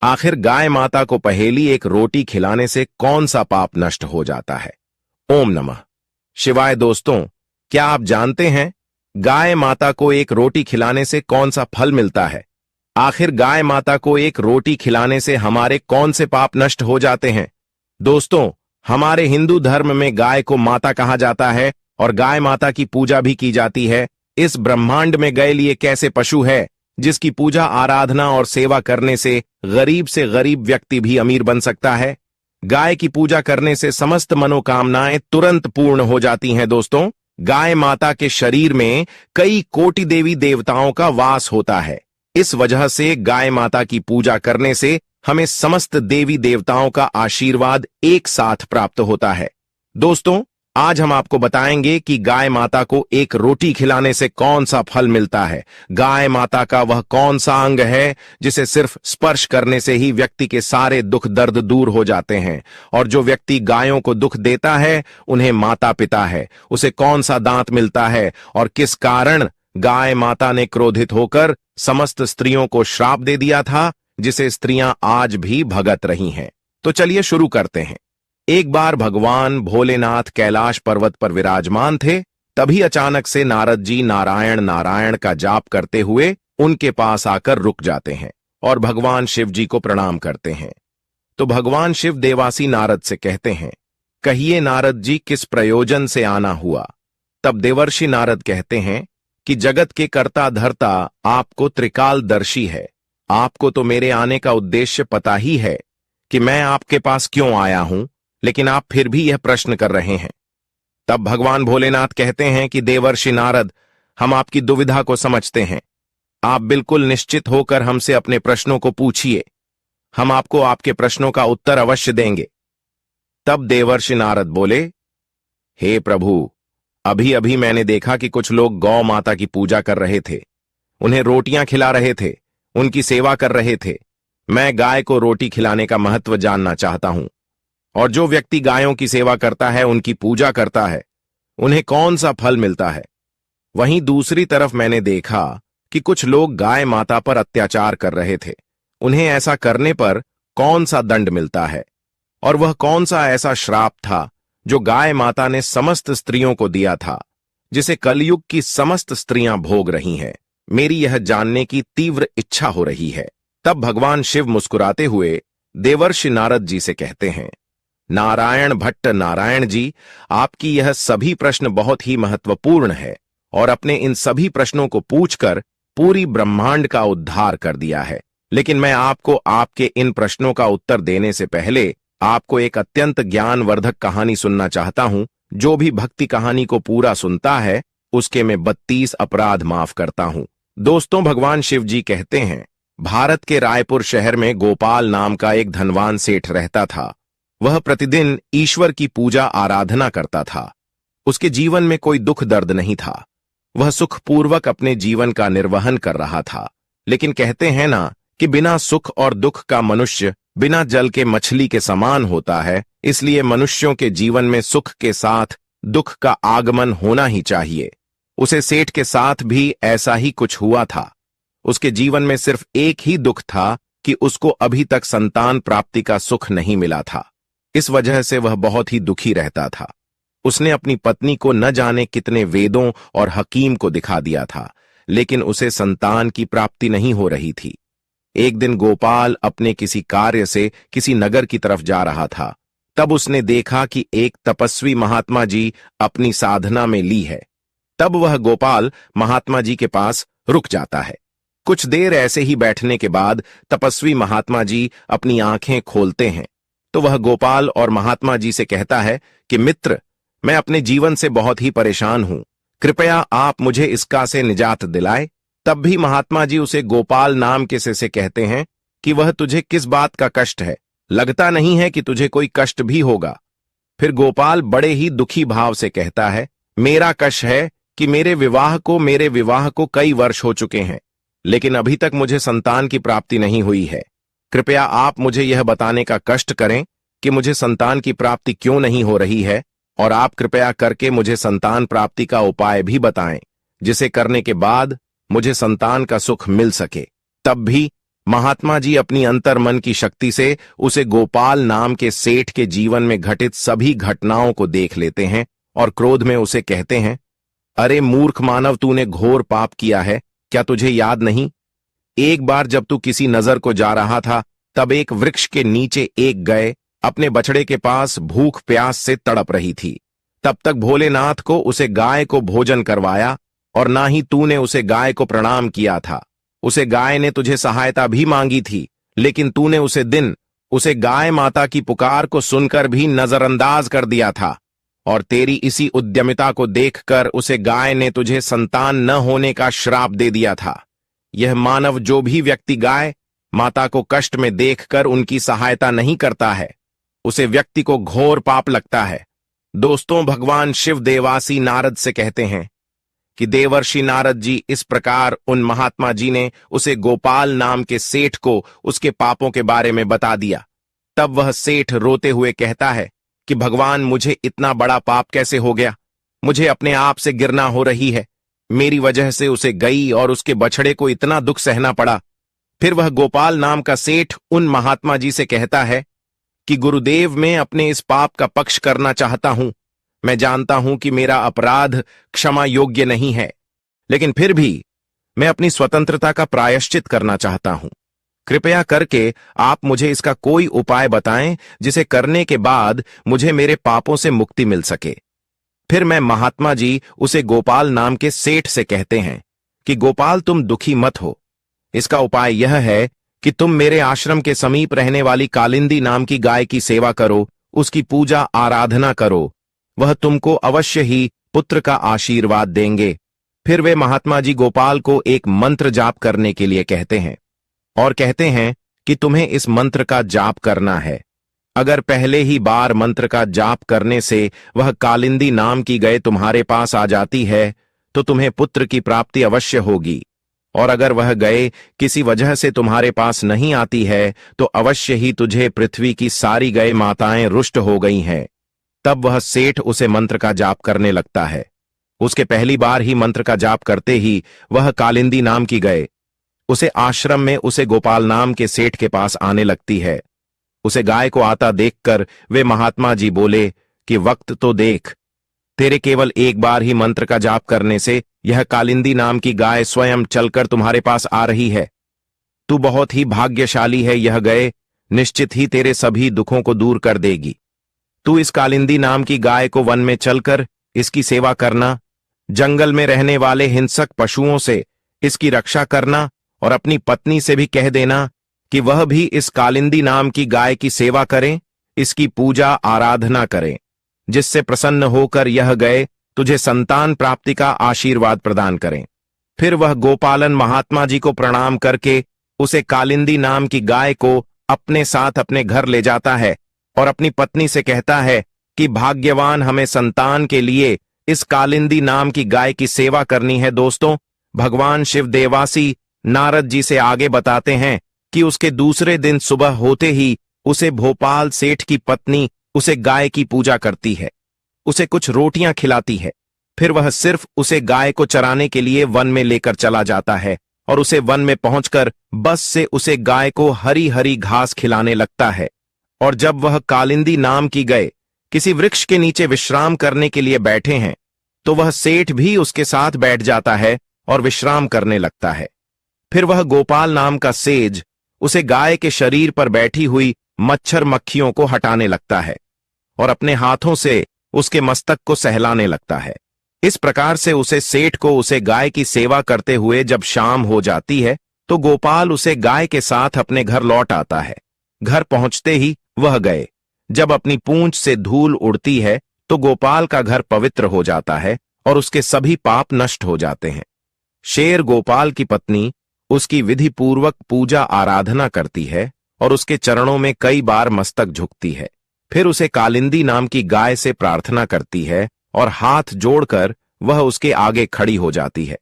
आखिर गाय माता को पहेली एक रोटी खिलाने से कौन सा पाप नष्ट हो जाता है? ओम नमः शिवाय। दोस्तों, क्या आप जानते हैं गाय माता को एक रोटी खिलाने से कौन सा फल मिलता है? आखिर गाय माता को एक रोटी खिलाने से हमारे कौन से पाप नष्ट हो जाते हैं? दोस्तों, हमारे हिंदू धर्म में गाय को माता कहा जाता है और गाय माता की पूजा भी की जाती है। इस ब्रह्मांड में गाय लिए कैसे पशु है जिसकी पूजा आराधना और सेवा करने से गरीब व्यक्ति भी अमीर बन सकता है। गाय की पूजा करने से समस्त मनोकामनाएं तुरंत पूर्ण हो जाती हैं। दोस्तों, गाय माता के शरीर में कई कोटि देवी देवताओं का वास होता है। इस वजह से गाय माता की पूजा करने से हमें समस्त देवी देवताओं का आशीर्वाद एक साथ प्राप्त होता है। दोस्तों, आज हम आपको बताएंगे कि गाय माता को एक रोटी खिलाने से कौन सा फल मिलता है। गाय माता का वह कौन सा अंग है जिसे सिर्फ स्पर्श करने से ही व्यक्ति के सारे दुख दर्द दूर हो जाते हैं, और जो व्यक्ति गायों को दुख देता है उन्हें माता पिता है। उसे कौन सा दांत मिलता है और किस कारण गाय माता ने क्रोधित होकर समस्त स्त्रियों को श्राप दे दिया था, जिसे स्त्रियां आज भी भगत रही हैं। तो चलिए शुरू करते हैं। एक बार भगवान भोलेनाथ कैलाश पर्वत पर विराजमान थे। तभी अचानक से नारद जी नारायण नारायण का जाप करते हुए उनके पास आकर रुक जाते हैं और भगवान शिव जी को प्रणाम करते हैं। तो भगवान शिव देवासी नारद से कहते हैं, कहिए नारद जी, किस प्रयोजन से आना हुआ? तब देवर्षि नारद कहते हैं कि जगत के कर्ता धर्ता आपको त्रिकालदर्शी है। आपको तो मेरे आने का उद्देश्य पता ही है कि मैं आपके पास क्यों आया हूं, लेकिन आप फिर भी यह प्रश्न कर रहे हैं। तब भगवान भोलेनाथ कहते हैं कि देवर्षि नारद, हम आपकी दुविधा को समझते हैं। आप बिल्कुल निश्चित होकर हमसे अपने प्रश्नों को पूछिए। हम आपको आपके प्रश्नों का उत्तर अवश्य देंगे। तब देवर्षि नारद बोले, हे प्रभु, अभी अभी मैंने देखा कि कुछ लोग गौ माता की पूजा कर रहे थे, उन्हें रोटियां खिला रहे थे, उनकी सेवा कर रहे थे। मैं गाय को रोटी खिलाने का महत्व जानना चाहता हूं, और जो व्यक्ति गायों की सेवा करता है, उनकी पूजा करता है, उन्हें कौन सा फल मिलता है? वहीं दूसरी तरफ मैंने देखा कि कुछ लोग गाय माता पर अत्याचार कर रहे थे। उन्हें ऐसा करने पर कौन सा दंड मिलता है? और वह कौन सा ऐसा श्राप था जो गाय माता ने समस्त स्त्रियों को दिया था, जिसे कलयुग की समस्त स्त्रियां भोग रही हैं? मेरी यह जानने की तीव्र इच्छा हो रही है। तब भगवान शिव मुस्कुराते हुए देवर्षि नारद जी से कहते हैं, नारायण भट्ट नारायण जी, आपकी यह सभी प्रश्न बहुत ही महत्वपूर्ण है, और अपने इन सभी प्रश्नों को पूछकर पूरी ब्रह्मांड का उद्धार कर दिया है। लेकिन मैं आपको आपके इन प्रश्नों का उत्तर देने से पहले आपको एक अत्यंत ज्ञानवर्धक कहानी सुनना चाहता हूं। जो भी भक्ति कहानी को पूरा सुनता है, उसके मैं 32 अपराध माफ करता हूं। दोस्तों, भगवान शिव जी कहते हैं, भारत के रायपुर शहर में गोपाल नाम का एक धनवान सेठ रहता था। वह प्रतिदिन ईश्वर की पूजा आराधना करता था। उसके जीवन में कोई दुख दर्द नहीं था। वह सुखपूर्वक अपने जीवन का निर्वहन कर रहा था। लेकिन कहते हैं ना कि बिना सुख और दुख का मनुष्य बिना जल के मछली के समान होता है। इसलिए मनुष्यों के जीवन में सुख के साथ दुख का आगमन होना ही चाहिए। उसे सेठ के साथ भी ऐसा ही कुछ हुआ था। उसके जीवन में सिर्फ एक ही दुख था कि उसको अभी तक संतान प्राप्ति का सुख नहीं मिला था। इस वजह से वह बहुत ही दुखी रहता था। उसने अपनी पत्नी को न जाने कितने वेदों और हकीम को दिखा दिया था, लेकिन उसे संतान की प्राप्ति नहीं हो रही थी। एक दिन गोपाल अपने किसी कार्य से किसी नगर की तरफ जा रहा था। तब उसने देखा कि एक तपस्वी महात्मा जी अपनी साधना में ली है। तब वह गोपाल महात्मा जी के पास रुक जाता है। कुछ देर ऐसे ही बैठने के बाद तपस्वी महात्मा जी अपनी आंखें खोलते हैं। तो वह गोपाल और महात्मा जी से कहता है कि मित्र, मैं अपने जीवन से बहुत ही परेशान हूं, कृपया आप मुझे इसका से निजात दिलाए। तब भी महात्मा जी उसे गोपाल नाम के से कहते हैं कि वह तुझे किस बात का कष्ट है? लगता नहीं है कि तुझे कोई कष्ट भी होगा। फिर गोपाल बड़े ही दुखी भाव से कहता है, मेरा कष्ट है कि मेरे विवाह को कई वर्ष हो चुके हैं, लेकिन अभी तक मुझे संतान की प्राप्ति नहीं हुई है। कृपया आप मुझे यह बताने का कष्ट करें कि मुझे संतान की प्राप्ति क्यों नहीं हो रही है, और आप कृपया करके मुझे संतान प्राप्ति का उपाय भी बताएं, जिसे करने के बाद मुझे संतान का सुख मिल सके। तब भी महात्मा जी अपनी अंतर्मन की शक्ति से उसे गोपाल नाम के सेठ के जीवन में घटित सभी घटनाओं को देख लेते हैं और क्रोध में उसे कहते हैं, अरे मूर्ख मानव, तूने घोर पाप किया है, क्या तुझे याद नहीं? एक बार जब तू किसी नजर को जा रहा था, तब एक वृक्ष के नीचे एक गाय अपने बछड़े के पास भूख प्यास से तड़प रही थी। तब तक भोलेनाथ को उसे गाय को भोजन करवाया और ना ही तूने उसे गाय को प्रणाम किया था। उसे गाय ने तुझे सहायता भी मांगी थी, लेकिन तूने उसे गाय माता की पुकार को सुनकर भी नजरअंदाज कर दिया था और तेरी इसी उद्यमिता को देखकर उसे गाय ने तुझे संतान न होने का श्राप दे दिया था। यह मानव जो भी व्यक्ति गाय माता को कष्ट में देखकर उनकी सहायता नहीं करता है, उसे व्यक्ति को घोर पाप लगता है। दोस्तों, भगवान शिव देवासी नारद से कहते हैं कि देवर्षि नारद जी, इस प्रकार उन महात्मा जी ने उसे गोपाल नाम के सेठ को उसके पापों के बारे में बता दिया। तब वह सेठ रोते हुए कहता है कि भगवान, मुझे इतना बड़ा पाप कैसे हो गया? मुझे अपने आप से गिरना हो रही है। मेरी वजह से उसे गई और उसके बछड़े को इतना दुख सहना पड़ा। फिर वह गोपाल नाम का सेठ उन महात्मा जी से कहता है कि गुरुदेव, मैं अपने इस पाप का पक्ष करना चाहता हूं। मैं जानता हूं कि मेरा अपराध क्षमा योग्य नहीं है, लेकिन फिर भी मैं अपनी स्वतंत्रता का प्रायश्चित करना चाहता हूं। कृपया करके आप मुझे इसका कोई उपाय बताएं जिसे करने के बाद मुझे मेरे पापों से मुक्ति मिल सके। फिर मैं महात्मा जी उसे गोपाल नाम के सेठ से कहते हैं कि गोपाल, तुम दुखी मत हो। इसका उपाय यह है कि तुम मेरे आश्रम के समीप रहने वाली कालिंदी नाम की गाय की सेवा करो, उसकी पूजा आराधना करो। वह तुमको अवश्य ही पुत्र का आशीर्वाद देंगे। फिर वे महात्मा जी गोपाल को एक मंत्र जाप करने के लिए कहते हैं और कहते हैं कि तुम्हें इस मंत्र का जाप करना है। अगर पहले ही बार मंत्र का जाप करने से वह कालिंदी नाम की गाय तुम्हारे पास आ जाती है, तो तुम्हें पुत्र की प्राप्ति अवश्य होगी। और अगर वह गाय किसी वजह से तुम्हारे पास नहीं आती है, तो अवश्य ही तुझे पृथ्वी की सारी गाय माताएं रुष्ट हो गई हैं। तब वह सेठ उसे मंत्र का जाप करने लगता है। उसके पहली बार ही मंत्र का जाप करते ही वह कालिंदी नाम की गाय उसे आश्रम में उसे गोपाल नाम के सेठ के पास आने लगती है। उसे गाय को आता देखकर वे महात्मा जी बोले कि वक्त तो देख, तेरे केवल एक बार ही मंत्र का जाप करने से यह कालिंदी नाम की गाय स्वयं चलकर तुम्हारे पास आ रही है। तू बहुत ही भाग्यशाली है। यह गाय निश्चित ही तेरे सभी दुखों को दूर कर देगी। तू इस कालिंदी नाम की गाय को वन में चलकर इसकी सेवा करना, जंगल में रहने वाले हिंसक पशुओं से इसकी रक्षा करना और अपनी पत्नी से भी कह देना कि वह भी इस कालिंदी नाम की गाय की सेवा करें, इसकी पूजा आराधना करें, जिससे प्रसन्न होकर यह गाय तुझे संतान प्राप्ति का आशीर्वाद प्रदान करें। फिर वह गोपालन महात्मा जी को प्रणाम करके उसे कालिंदी नाम की गाय को अपने साथ अपने घर ले जाता है और अपनी पत्नी से कहता है कि भाग्यवान, हमें संतान के लिए इस कालिंदी नाम की गाय की सेवा करनी है। दोस्तों, भगवान शिव देवासी नारद जी से आगे बताते हैं कि उसके दूसरे दिन सुबह होते ही उसे भोपाल सेठ की पत्नी उसे गाय की पूजा करती है, उसे कुछ रोटियां खिलाती है। फिर वह सिर्फ उसे गाय को चराने के लिए वन में लेकर चला जाता है और उसे वन में पहुंचकर बस से उसे गाय को हरी हरी घास खिलाने लगता है। और जब वह कालिंदी नाम की गाय किसी वृक्ष के नीचे विश्राम करने के लिए बैठे हैं, तो वह सेठ भी उसके साथ बैठ जाता है और विश्राम करने लगता है। फिर वह गोपाल नाम का सेज उसे गाय के शरीर पर बैठी हुई मच्छर मक्खियों को हटाने लगता है और अपने हाथों से उसके मस्तक को सहलाने लगता है। इस प्रकार से उसे सेठ को उसे गाय की सेवा करते हुए जब शाम हो जाती है, तो गोपाल उसे गाय के साथ अपने घर लौट आता है। घर पहुंचते ही वह गए जब अपनी पूंछ से धूल उड़ती है, तो गोपाल का घर पवित्र हो जाता है और उसके सभी पाप नष्ट हो जाते हैं। शेर गोपाल की पत्नी उसकी विधि पूर्वक पूजा आराधना करती है और उसके चरणों में कई बार मस्तक झुकती है। फिर उसे कालिंदी नाम की गाय से प्रार्थना करती है और हाथ जोड़कर वह उसके आगे खड़ी हो जाती है।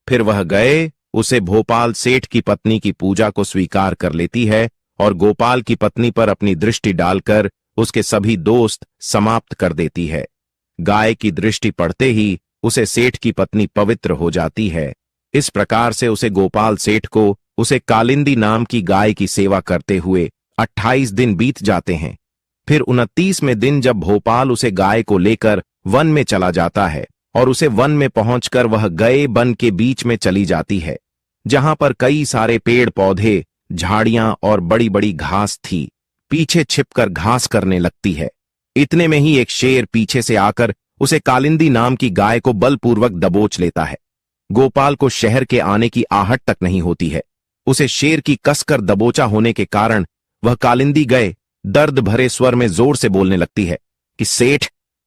फिर वह गए उसे भोपाल सेठ की पत्नी की पूजा को स्वीकार कर लेती है और गोपाल की पत्नी पर अपनी दृष्टि डालकर उसके सभी दोस्त समाप्त कर देती है। गाय की दृष्टि पड़ते ही उसे सेठ की पत्नी पवित्र हो जाती है। इस प्रकार से उसे गोपाल सेठ को उसे कालिंदी नाम की गाय की सेवा करते हुए 28 दिन बीत जाते हैं। फिर 29वें दिन जब भोपाल उसे गाय को लेकर वन में चला जाता है और उसे वन में पहुंचकर वह गए वन के बीच में चली जाती है, जहां पर कई सारे पेड़ पौधे, झाड़ियां और बड़ी बड़ी घास थी। पीछे छिपकर घास करने लगती है। इतने में ही एक शेर पीछे से आकर उसे कालिंदी नाम की गाय को बलपूर्वक दबोच लेता है। गोपाल को शहर के आने की आहट तक नहीं होती है। उसे शेर की कसकर दबोचा होने के कारण वह कालिंदी गाय दर्द भरे स्वर में जोर से बोलने लगती है कि सेठ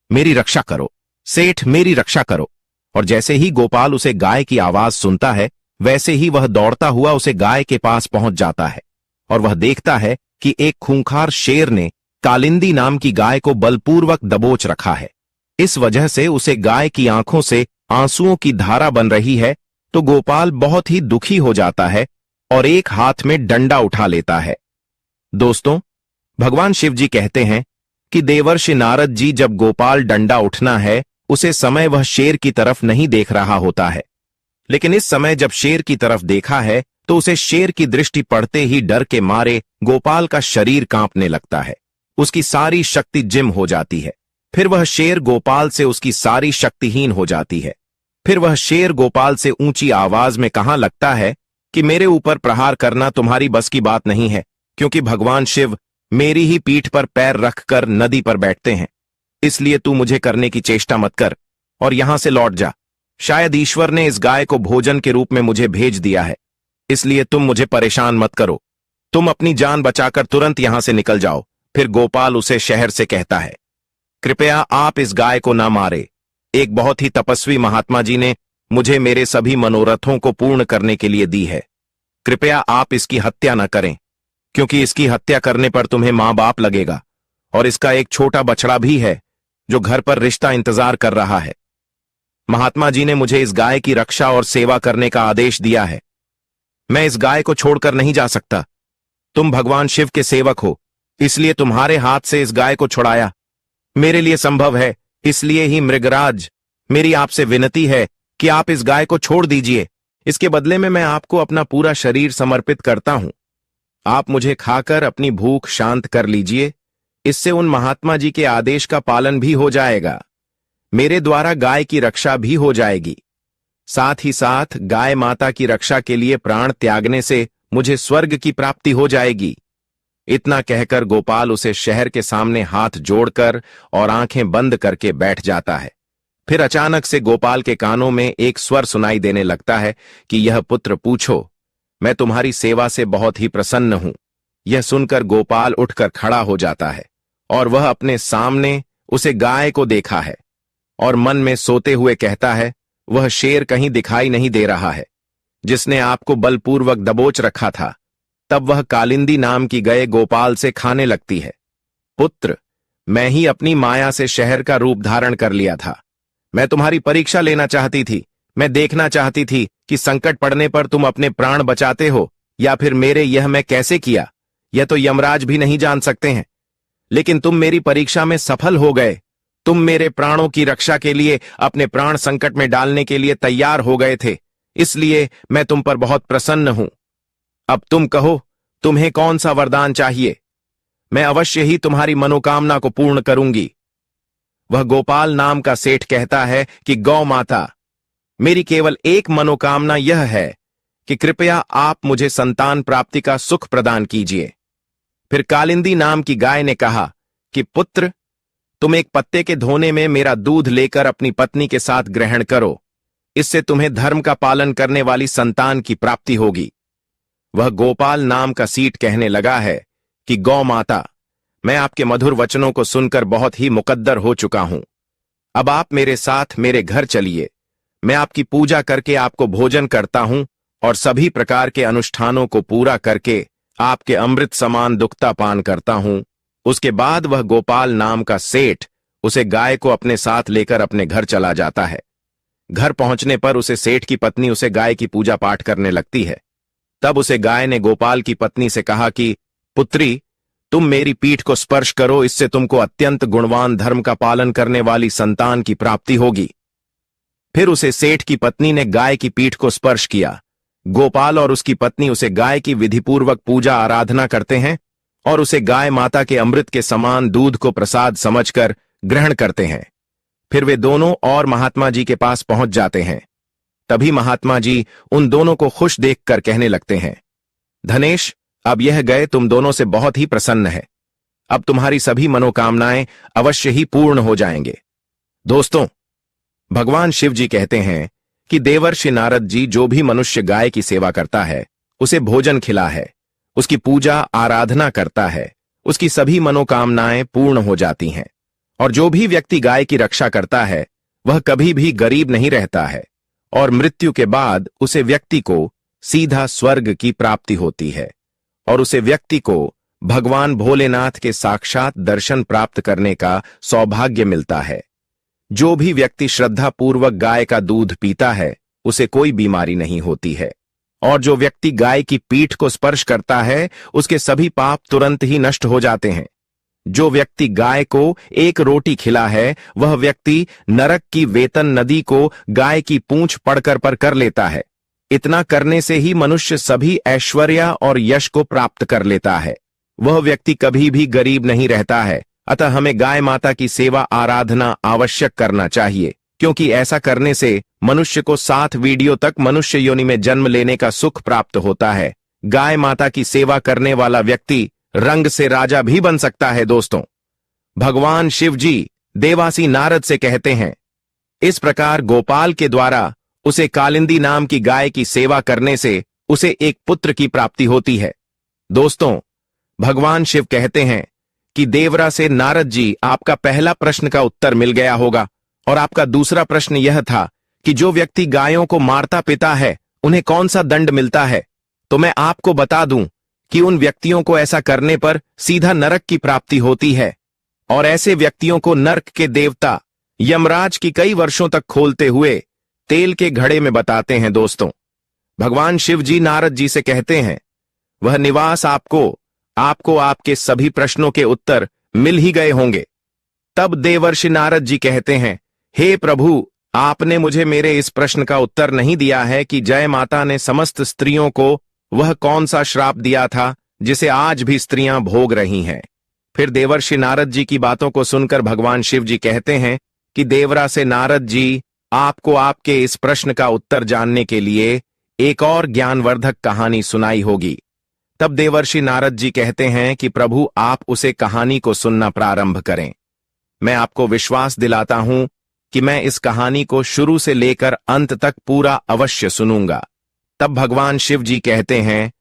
मेरी रक्षा करो, सेठ मेरी रक्षा करो। और जैसे ही गोपाल उसे गाय की आवाज सुनता है, वैसे ही वह दौड़ता हुआ उसे गाय के पास पहुंच जाता है और वह देखता है कि एक खूंखार शेर ने कालिंदी नाम की गाय को बलपूर्वक दबोच रखा है। इस वजह से उसे गाय की आंखों से आंसुओं की धारा बन रही है। तो गोपाल बहुत ही दुखी हो जाता है और एक हाथ में डंडा उठा लेता है। दोस्तों, भगवान शिव जी कहते हैं कि देवर्षि नारद जी जब गोपाल डंडा उठना है, उसे समय वह शेर की तरफ नहीं देख रहा होता है, लेकिन इस समय जब शेर की तरफ देखा है तो उसे शेर की दृष्टि पड़ते ही डर के मारे गोपाल का शरीर कांपने लगता है। उसकी सारी शक्ति जिम हो जाती है। फिर वह शेर गोपाल से उसकी सारी शक्तिहीन हो जाती है। फिर वह शेर गोपाल से ऊंची आवाज में कहने लगता है कि मेरे ऊपर प्रहार करना तुम्हारी बस की बात नहीं है, क्योंकि भगवान शिव मेरी ही पीठ पर पैर रखकर नदी पर बैठते हैं। इसलिए तू मुझे करने की चेष्टा मत कर और यहां से लौट जा। शायद ईश्वर ने इस गाय को भोजन के रूप में मुझे भेज दिया है, इसलिए तुम मुझे परेशान मत करो। तुम अपनी जान बचाकर तुरंत यहां से निकल जाओ। फिर गोपाल उसे शहर से कहता है, कृपया आप इस गाय को ना मारे। एक बहुत ही तपस्वी महात्मा जी ने मुझे मेरे सभी मनोरथों को पूर्ण करने के लिए दी है। कृपया आप इसकी हत्या न करें, क्योंकि इसकी हत्या करने पर तुम्हें मां बाप लगेगा और इसका एक छोटा बछड़ा भी है जो घर पर रिश्ता इंतजार कर रहा है। महात्मा जी ने मुझे इस गाय की रक्षा और सेवा करने का आदेश दिया है। मैं इस गाय को छोड़कर नहीं जा सकता। तुम भगवान शिव के सेवक हो, इसलिए तुम्हारे हाथ से इस गाय को छुड़ाया मेरे लिए संभव है। इसलिए ही मृगराज, मेरी आपसे विनती है कि आप इस गाय को छोड़ दीजिए। इसके बदले में मैं आपको अपना पूरा शरीर समर्पित करता हूं। आप मुझे खाकर अपनी भूख शांत कर लीजिए। इससे उन महात्मा जी के आदेश का पालन भी हो जाएगा, मेरे द्वारा गाय की रक्षा भी हो जाएगी। साथ ही साथ गाय माता की रक्षा के लिए प्राण त्यागने से मुझे स्वर्ग की प्राप्ति हो जाएगी। इतना कहकर गोपाल उसे शहर के सामने हाथ जोड़कर और आंखें बंद करके बैठ जाता है। फिर अचानक से गोपाल के कानों में एक स्वर सुनाई देने लगता है कि यह पुत्र पूछो, मैं तुम्हारी सेवा से बहुत ही प्रसन्न हूं। यह सुनकर गोपाल उठकर खड़ा हो जाता है और वह अपने सामने उसे गाय को देखा है और मन में सोते हुए कहता है, वह शेर कहीं दिखाई नहीं दे रहा है जिसने आपको बलपूर्वक दबोच रखा था। तब वह कालिंदी नाम की गाय गोपाल से खाने लगती है, पुत्र, मैं ही अपनी माया से शहर का रूप धारण कर लिया था। मैं तुम्हारी परीक्षा लेना चाहती थी। मैं देखना चाहती थी कि संकट पड़ने पर तुम अपने प्राण बचाते हो या फिर मेरे। यह मैं कैसे किया, यह तो यमराज भी नहीं जान सकते हैं, लेकिन तुम मेरी परीक्षा में सफल हो गए। तुम मेरे प्राणों की रक्षा के लिए अपने प्राण संकट में डालने के लिए तैयार हो गए थे, इसलिए मैं तुम पर बहुत प्रसन्न हूं। अब तुम कहो, तुम्हें कौन सा वरदान चाहिए? मैं अवश्य ही तुम्हारी मनोकामना को पूर्ण करूंगी। वह गोपाल नाम का सेठ कहता है कि गौ माता, मेरी केवल एक मनोकामना यह है कि कृपया आप मुझे संतान प्राप्ति का सुख प्रदान कीजिए। फिर कालिंदी नाम की गाय ने कहा कि पुत्र, तुम एक पत्ते के धोने में मेरा दूध लेकर अपनी पत्नी के साथ ग्रहण करो। इससे तुम्हें धर्म का पालन करने वाली संतान की प्राप्ति होगी। वह गोपाल नाम का सीट कहने लगा है कि गौ माता, मैं आपके मधुर वचनों को सुनकर बहुत ही मुकद्दर हो चुका हूं। अब आप मेरे साथ मेरे घर चलिए। मैं आपकी पूजा करके आपको भोजन करता हूं और सभी प्रकार के अनुष्ठानों को पूरा करके आपके अमृत समान दुखता पान करता हूं। उसके बाद वह गोपाल नाम का सेठ उसे गाय को अपने साथ लेकर अपने घर चला जाता है। घर पहुंचने पर उसे सेठ की पत्नी उसे गाय की पूजा पाठ करने लगती है। तब उसे गाय ने गोपाल की पत्नी से कहा कि पुत्री, तुम मेरी पीठ को स्पर्श करो, इससे तुमको अत्यंत गुणवान धर्म का पालन करने वाली संतान की प्राप्ति होगी। फिर उसे सेठ की पत्नी ने गाय की पीठ को स्पर्श किया। गोपाल और उसकी पत्नी उसे गाय की विधिपूर्वक पूजा आराधना करते हैं और उसे गाय माता के अमृत के समान दूध को प्रसाद समझकर ग्रहण करते हैं। फिर वे दोनों और महात्मा जी के पास पहुंच जाते हैं। तभी महात्मा जी उन दोनों को खुश देखकर कहने लगते हैं, धनेश, अब यह गाय तुम दोनों से बहुत ही प्रसन्न है। अब तुम्हारी सभी मनोकामनाएं अवश्य ही पूर्ण हो जाएंगे। दोस्तों, भगवान शिव जी कहते हैं कि देवर्षि नारद जी जो भी मनुष्य गाय की सेवा करता है, उसे भोजन खिला है, उसकी पूजा आराधना करता है, उसकी सभी मनोकामनाएं पूर्ण हो जाती हैं। और जो भी व्यक्ति गाय की रक्षा करता है वह कभी भी गरीब नहीं रहता है और मृत्यु के बाद उसे व्यक्ति को सीधा स्वर्ग की प्राप्ति होती है और उसे व्यक्ति को भगवान भोलेनाथ के साक्षात दर्शन प्राप्त करने का सौभाग्य मिलता है। जो भी व्यक्ति श्रद्धापूर्वक गाय का दूध पीता है उसे कोई बीमारी नहीं होती है और जो व्यक्ति गाय की पीठ को स्पर्श करता है उसके सभी पाप तुरंत ही नष्ट हो जाते हैं। जो व्यक्ति गाय को एक रोटी खिला है वह व्यक्ति नरक की वेतन नदी को गाय की पूंछ पड़कर पर कर लेता है। इतना करने से ही मनुष्य सभी ऐश्वर्य और यश को प्राप्त कर लेता है। वह व्यक्ति कभी भी गरीब नहीं रहता है। अतः हमें गाय माता की सेवा आराधना आवश्यक करना चाहिए, क्योंकि ऐसा करने से मनुष्य को 7 वीडियो तक मनुष्य योनि में जन्म लेने का सुख प्राप्त होता है। गाय माता की सेवा करने वाला व्यक्ति रंग से राजा भी बन सकता है। दोस्तों, भगवान शिव जी देवासी नारद से कहते हैं, इस प्रकार गोपाल के द्वारा उसे कालिंदी नाम की गाय की सेवा करने से उसे एक पुत्र की प्राप्ति होती है। दोस्तों, भगवान शिव कहते हैं कि देवरा से नारद जी आपका पहला प्रश्न का उत्तर मिल गया होगा और आपका दूसरा प्रश्न यह था कि जो व्यक्ति गायों को मारता पिता है उन्हें कौन सा दंड मिलता है। तो मैं आपको बता दूं कि उन व्यक्तियों को ऐसा करने पर सीधा नरक की प्राप्ति होती है और ऐसे व्यक्तियों को नरक के देवता यमराज की कई वर्षों तक खोलते हुए तेल के घड़े में बताते हैं। दोस्तों, भगवान शिव जी नारद जी से कहते हैं, वह निवास आपको आपके सभी प्रश्नों के उत्तर मिल ही गए होंगे। तब देवर्षि नारद जी कहते हैं, हे प्रभु, आपने मुझे मेरे इस प्रश्न का उत्तर नहीं दिया है कि जय माता ने समस्त स्त्रियों को वह कौन सा श्राप दिया था जिसे आज भी स्त्रियां भोग रही हैं। फिर देवर्षि नारद जी की बातों को सुनकर भगवान शिव जी कहते हैं कि देवरा से नारद जी आपको आपके इस प्रश्न का उत्तर जानने के लिए एक और ज्ञानवर्धक कहानी सुनाई होगी। तब देवर्षि नारद जी कहते हैं कि प्रभु, आप उसे कहानी को सुनना प्रारंभ करें। मैं आपको विश्वास दिलाता हूं कि मैं इस कहानी को शुरू से लेकर अंत तक पूरा अवश्य सुनूंगा। तब भगवान शिव जी कहते हैं,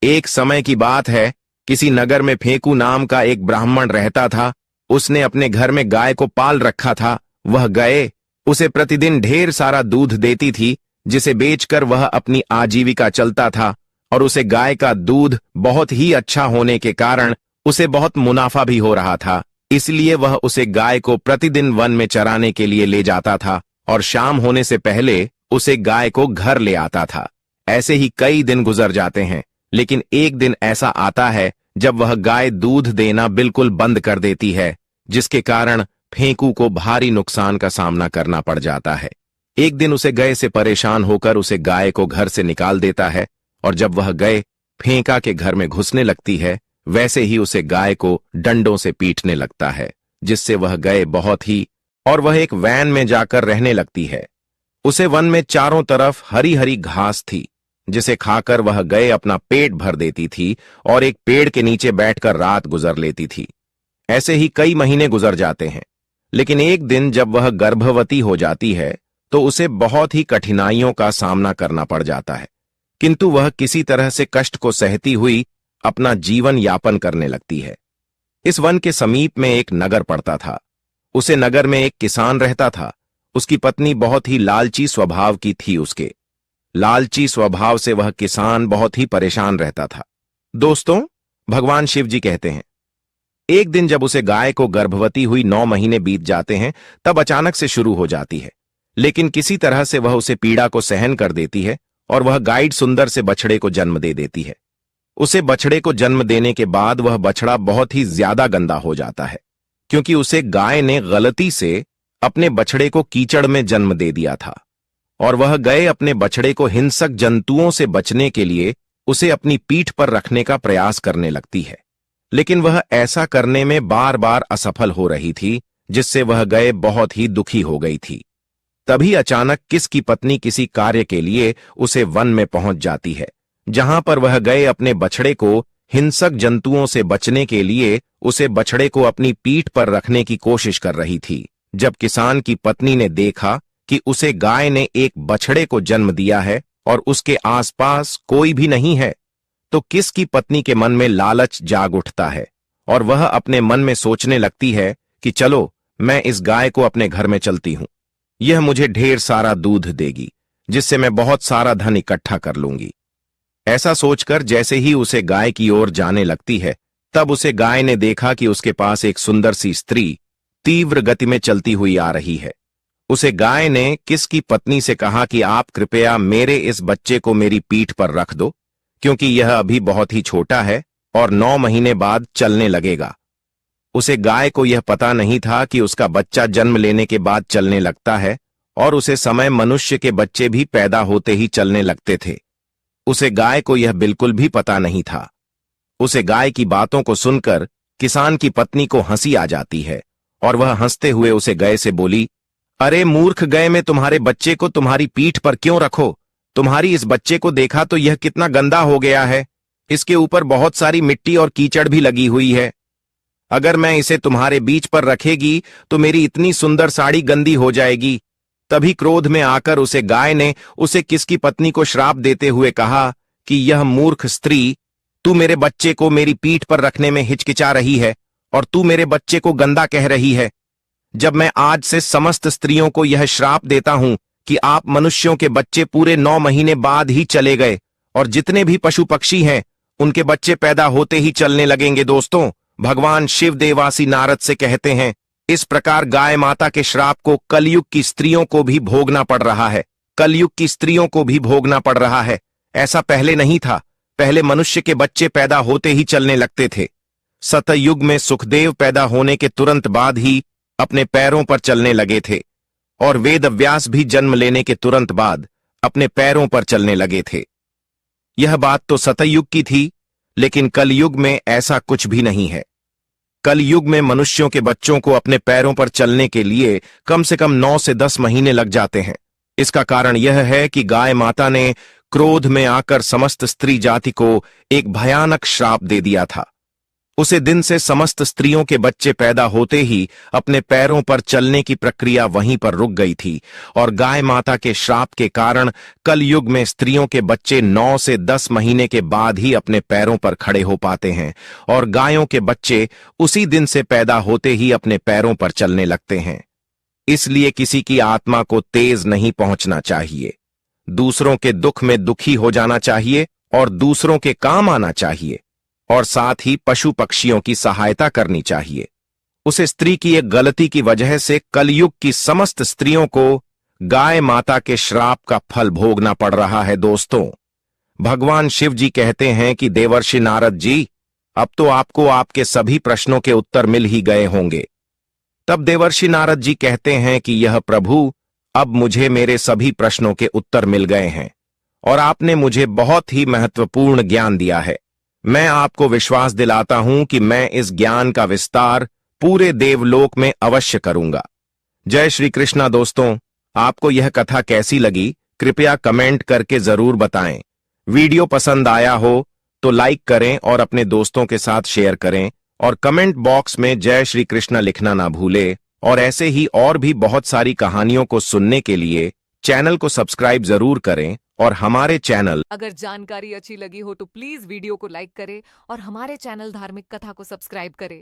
एक समय की बात है, किसी नगर में फेंकू नाम का एक ब्राह्मण रहता था। उसने अपने घर में गाय को पाल रखा था। वह गाय उसे प्रतिदिन ढेर सारा दूध देती थी, जिसे बेचकर वह अपनी आजीविका चलता था और उसे गाय का दूध बहुत ही अच्छा होने के कारण उसे बहुत मुनाफा भी हो रहा था। इसलिए वह उसे गाय को प्रतिदिन वन में चराने के लिए ले जाता था और शाम होने से पहले उसे गाय को घर ले आता था। ऐसे ही कई दिन गुजर जाते हैं, लेकिन एक दिन ऐसा आता है जब वह गाय दूध देना बिल्कुल बंद कर देती है, जिसके कारण फेंकू को भारी नुकसान का सामना करना पड़ जाता है। एक दिन उसे गाय से परेशान होकर उसे गाय को घर से निकाल देता है और जब वह गाय फेंका के घर में घुसने लगती है, वैसे ही उसे गाय को डंडों से पीटने लगता है, जिससे वह गाय बहुत ही और वह एक वैन में जाकर रहने लगती है। उसे वन में चारों तरफ हरी हरी घास थी, जिसे खाकर वह गाय अपना पेट भर देती थी और एक पेड़ के नीचे बैठकर रात गुजर लेती थी। ऐसे ही कई महीने गुजर जाते हैं, लेकिन एक दिन जब वह गर्भवती हो जाती है तो उसे बहुत ही कठिनाइयों का सामना करना पड़ जाता है, किंतु वह किसी तरह से कष्ट को सहती हुई अपना जीवन यापन करने लगती है। इस वन के समीप में एक नगर पड़ता था। उसे नगर में एक किसान रहता था। उसकी पत्नी बहुत ही लालची स्वभाव की थी। उसके लालची स्वभाव से वह किसान बहुत ही परेशान रहता था। दोस्तों, भगवान शिव जी कहते हैं, एक दिन जब उसे गाय को गर्भवती हुई 9 महीने बीत जाते हैं, तब अचानक से शुरू हो जाती है, लेकिन किसी तरह से वह उसे पीड़ा को सहन कर देती है और वह गाइड सुंदर से बछड़े को जन्म दे देती है। उसे बछड़े को जन्म देने के बाद वह बछड़ा बहुत ही ज्यादा गंदा हो जाता है, क्योंकि उसे गाय ने गलती से अपने बछड़े को कीचड़ में जन्म दे दिया था और वह गए अपने बछड़े को हिंसक जंतुओं से बचने के लिए उसे अपनी पीठ पर रखने का प्रयास करने लगती है, लेकिन वह ऐसा करने में बार बार असफल हो रही थी, जिससे वह गए बहुत ही दुखी हो गई थी। तभी अचानक किस की पत्नी किसी कार्य के लिए उसे वन में पहुंच जाती है, जहां पर वह गए अपने बछड़े को हिंसक जंतुओं से बचने के लिए उसे बछड़े को अपनी पीठ पर रखने की कोशिश कर रही थी। जब किसान की पत्नी ने देखा कि उसे गाय ने एक बछड़े को जन्म दिया है और उसके आसपास कोई भी नहीं है, तो किस की पत्नी के मन में लालच जाग उठता है और वह अपने मन में सोचने लगती है कि चलो, मैं इस गाय को अपने घर में चलती हूं। यह मुझे ढेर सारा दूध देगी, जिससे मैं बहुत सारा धन इकट्ठा कर लूंगी। ऐसा सोचकर जैसे ही उसे गाय की ओर जाने लगती है, तब उसे गाय ने देखा कि उसके पास एक सुंदर सी स्त्री तीव्र गति में चलती हुई आ रही है। उसे गाय ने किस की पत्नी से कहा कि आप कृपया मेरे इस बच्चे को मेरी पीठ पर रख दो, क्योंकि यह अभी बहुत ही छोटा है और 9 महीने बाद चलने लगेगा। उसे गाय को यह पता नहीं था कि उसका बच्चा जन्म लेने के बाद चलने लगता है और उसे समय मनुष्य के बच्चे भी पैदा होते ही चलने लगते थे। उसे गाय को यह बिल्कुल भी पता नहीं था। उसे गाय की बातों को सुनकर किसान की पत्नी को हंसी आ जाती है और वह हंसते हुए उसे गाय से बोली, अरे मूर्ख गाय, मैं तुम्हारे बच्चे को तुम्हारी पीठ पर क्यों रखो? तुम्हारी इस बच्चे को देखा तो यह कितना गंदा हो गया है। इसके ऊपर बहुत सारी मिट्टी और कीचड़ भी लगी हुई है। अगर मैं इसे तुम्हारे बीच पर रखेगी तो मेरी इतनी सुंदर साड़ी गंदी हो जाएगी। तभी क्रोध में आकर उसे गाय ने उसे किसकी पत्नी को श्राप देते हुए कहा कि यह मूर्ख स्त्री, तू मेरे बच्चे को मेरी पीठ पर रखने में हिचकिचा रही है और तू मेरे बच्चे को गंदा कह रही है। जब मैं आज से समस्त स्त्रियों को यह श्राप देता हूं कि आप मनुष्यों के बच्चे पूरे 9 महीने बाद ही चले गए और जितने भी पशु पक्षी हैं उनके बच्चे पैदा होते ही चलने लगेंगे। दोस्तों, भगवान शिव देवासी नारद से कहते हैं, इस प्रकार गाय माता के श्राप को कलयुग की स्त्रियों को भी भोगना पड़ रहा है। कलयुग की स्त्रियों को भी भोगना पड़ रहा है। ऐसा पहले नहीं था। पहले मनुष्य के बच्चे पैदा होते ही चलने लगते थे। सतयुग में सुखदेव पैदा होने के तुरंत बाद ही अपने पैरों पर चलने लगे थे और वेद व्यास भी जन्म लेने के तुरंत बाद अपने पैरों पर चलने लगे थे। यह बात तो सतयुग की थी, लेकिन कलयुग में ऐसा कुछ भी नहीं है। कलयुग में मनुष्यों के बच्चों को अपने पैरों पर चलने के लिए कम से कम 9 से 10 महीने लग जाते हैं। इसका कारण यह है कि गाय माता ने क्रोध में आकर समस्त स्त्री जाति को एक भयानक श्राप दे दिया था। उसे दिन से समस्त स्त्रियों के बच्चे पैदा होते ही अपने पैरों पर चलने की प्रक्रिया वहीं पर रुक गई थी और गाय माता के श्राप के कारण कलयुग में स्त्रियों के बच्चे 9 से 10 महीने के बाद ही अपने पैरों पर खड़े हो पाते हैं और गायों के बच्चे उसी दिन से पैदा होते ही अपने पैरों पर चलने लगते हैं। इसलिए किसी की आत्मा को तेज नहीं पहुंचना चाहिए, दूसरों के दुख में दुखी हो जाना चाहिए और दूसरों के काम आना चाहिए और साथ ही पशु पक्षियों की सहायता करनी चाहिए। उस स्त्री की एक गलती की वजह से कलयुग की समस्त स्त्रियों को गाय माता के श्राप का फल भोगना पड़ रहा है। दोस्तों, भगवान शिव जी कहते हैं कि देवर्षि नारद जी, अब तो आपको आपके सभी प्रश्नों के उत्तर मिल ही गए होंगे। तब देवर्षि नारद जी कहते हैं कि यह प्रभु, अब मुझे मेरे सभी प्रश्नों के उत्तर मिल गए हैं और आपने मुझे बहुत ही महत्वपूर्ण ज्ञान दिया है। मैं आपको विश्वास दिलाता हूं कि मैं इस ज्ञान का विस्तार पूरे देवलोक में अवश्य करूंगा। जय श्री कृष्णा। दोस्तों, आपको यह कथा कैसी लगी, कृपया कमेंट करके जरूर बताएं। वीडियो पसंद आया हो तो लाइक करें और अपने दोस्तों के साथ शेयर करें और कमेंट बॉक्स में जय श्री कृष्णा लिखना ना भूलें। और ऐसे ही और भी बहुत सारी कहानियों को सुनने के लिए चैनल को सब्सक्राइब जरूर करें और हमारे चैनल अगर जानकारी अच्छी लगी हो तो प्लीज वीडियो को लाइक करें और हमारे चैनल धार्मिक कथा को सब्सक्राइब करें।